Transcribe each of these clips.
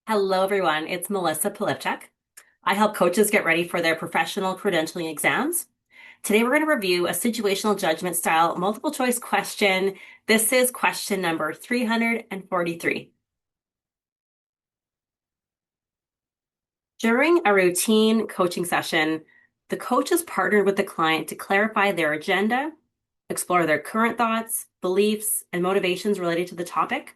Hello, everyone. It's Melissa Pylypchuk. I help coaches get ready for their professional credentialing exams. Today, we're going to review a situational judgment style multiple choice question. This is question number 343. During a routine coaching session, the coach is partnered with the client to clarify their agenda, explore their current thoughts, beliefs, and motivations related to the topic.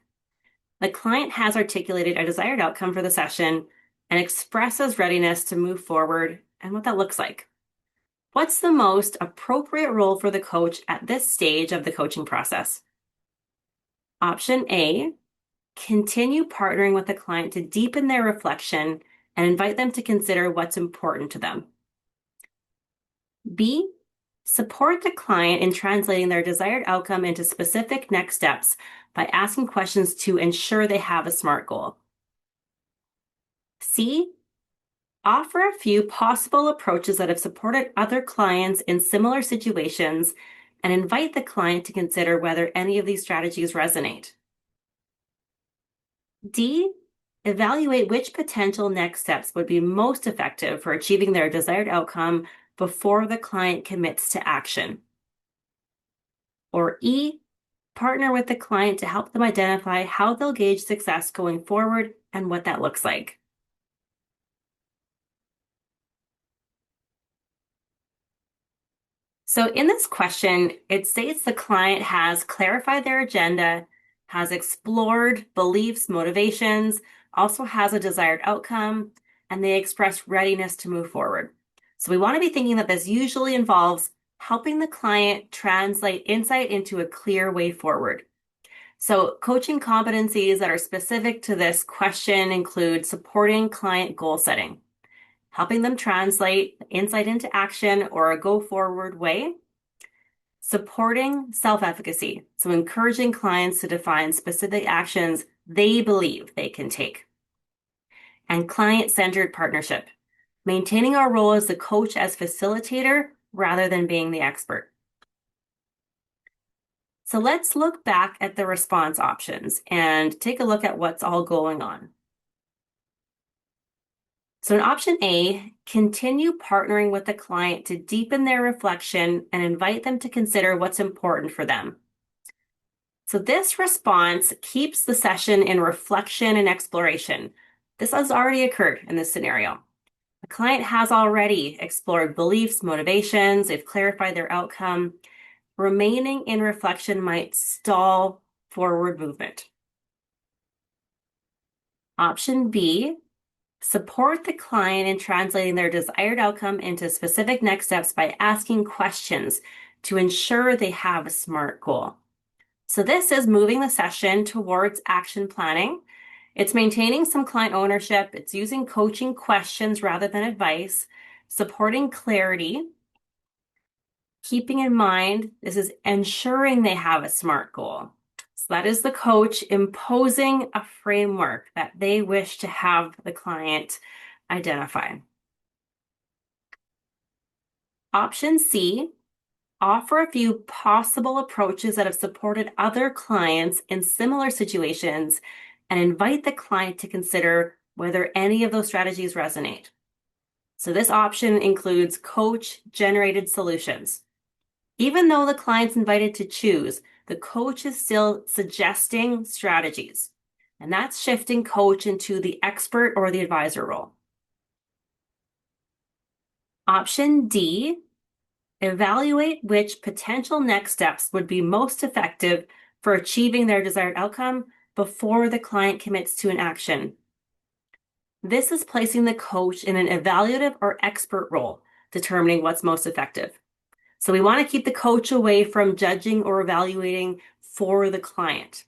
The client has articulated a desired outcome for the session and expresses readiness to move forward and what that looks like. What's the most appropriate role for the coach at this stage of the coaching process? Option A, continue partnering with the client to deepen their reflection and invite them to consider what's important to them. B, support the client in translating their desired outcome into specific next steps by asking questions to ensure they have a SMART goal. C, offer a few possible approaches that have supported other clients in similar situations and invite the client to consider whether any of these strategies resonate. D, evaluate which potential next steps would be most effective for achieving their desired outcome before the client commits to action. Or E, partner with the client to help them identify how they'll gauge success going forward and what that looks like. So in this question, it states the client has clarified their agenda, has explored beliefs, motivations, also has a desired outcome, and they express readiness to move forward. So we want to be thinking that this usually involves helping the client translate insight into a clear way forward. So coaching competencies that are specific to this question include supporting client goal setting, helping them translate insight into action or a go forward way, supporting self-efficacy, so encouraging clients to define specific actions they believe they can take, and client-centered partnership, maintaining our role as the coach as facilitator rather than being the expert. So let's look back at the response options and take a look at what's all going on. So in option A, continue partnering with the client to deepen their reflection and invite them to consider what's important for them. So this response keeps the session in reflection and exploration. This has already occurred in this scenario. The client has already explored beliefs, motivations, they've clarified their outcome. Remaining in reflection might stall forward movement. Option B, support the client in translating their desired outcome into specific next steps by asking questions to ensure they have a SMART goal. So this is moving the session towards action planning. It's maintaining some client ownership. It's using coaching questions rather than advice, supporting clarity, keeping in mind this is ensuring they have a SMART goal. So that is the coach imposing a framework that they wish to have the client identify. Option C, offer a few possible approaches that have supported other clients in similar situations and invite the client to consider whether any of those strategies resonate. So this option includes coach-generated solutions. Even though the client's invited to choose, the coach is still suggesting strategies, and that's shifting coach into the expert or the advisor role. Option D, evaluate which potential next steps would be most effective for achieving their desired outcome before the client commits to an action. This is placing the coach in an evaluative or expert role, determining what's most effective. So we want to keep the coach away from judging or evaluating for the client.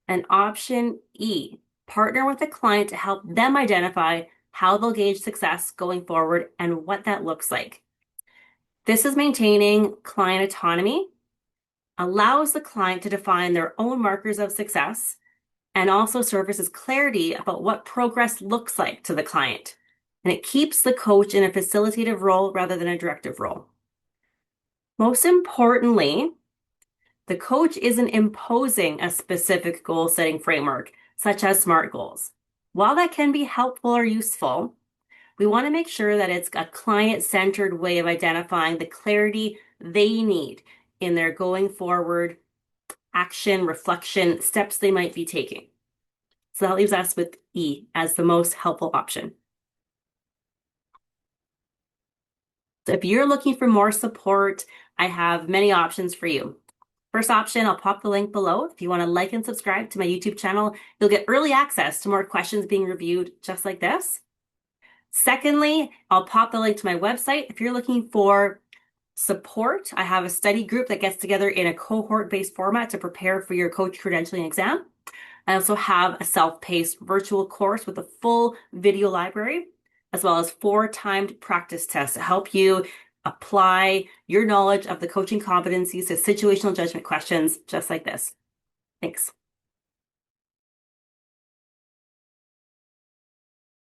And option E, partner with the client to help them identify how they'll gauge success going forward and what that looks like. This is maintaining client autonomy, allows the client to define their own markers of success, and also serves as clarity about what progress looks like to the client. And it keeps the coach in a facilitative role rather than a directive role. Most importantly, the coach isn't imposing a specific goal-setting framework. such as SMART goals. While that can be helpful or useful, we want to make sure that it's a client-centered way of identifying the clarity they need in their going forward action, reflection, steps they might be taking. So that leaves us with E as the most helpful option. So if you're looking for more support, I have many options for you. First option, I'll pop the link below. If you want to like and subscribe to my YouTube channel, you'll get early access to more questions being reviewed just like this. Secondly, I'll pop the link to my website. If you're looking for support, I have a study group that gets together in a cohort-based format to prepare for your coach credentialing exam. I also have a self-paced virtual course with a full video library, as well as 4 timed practice tests to help you apply your knowledge of the coaching competencies to situational judgment questions just like this. Thanks.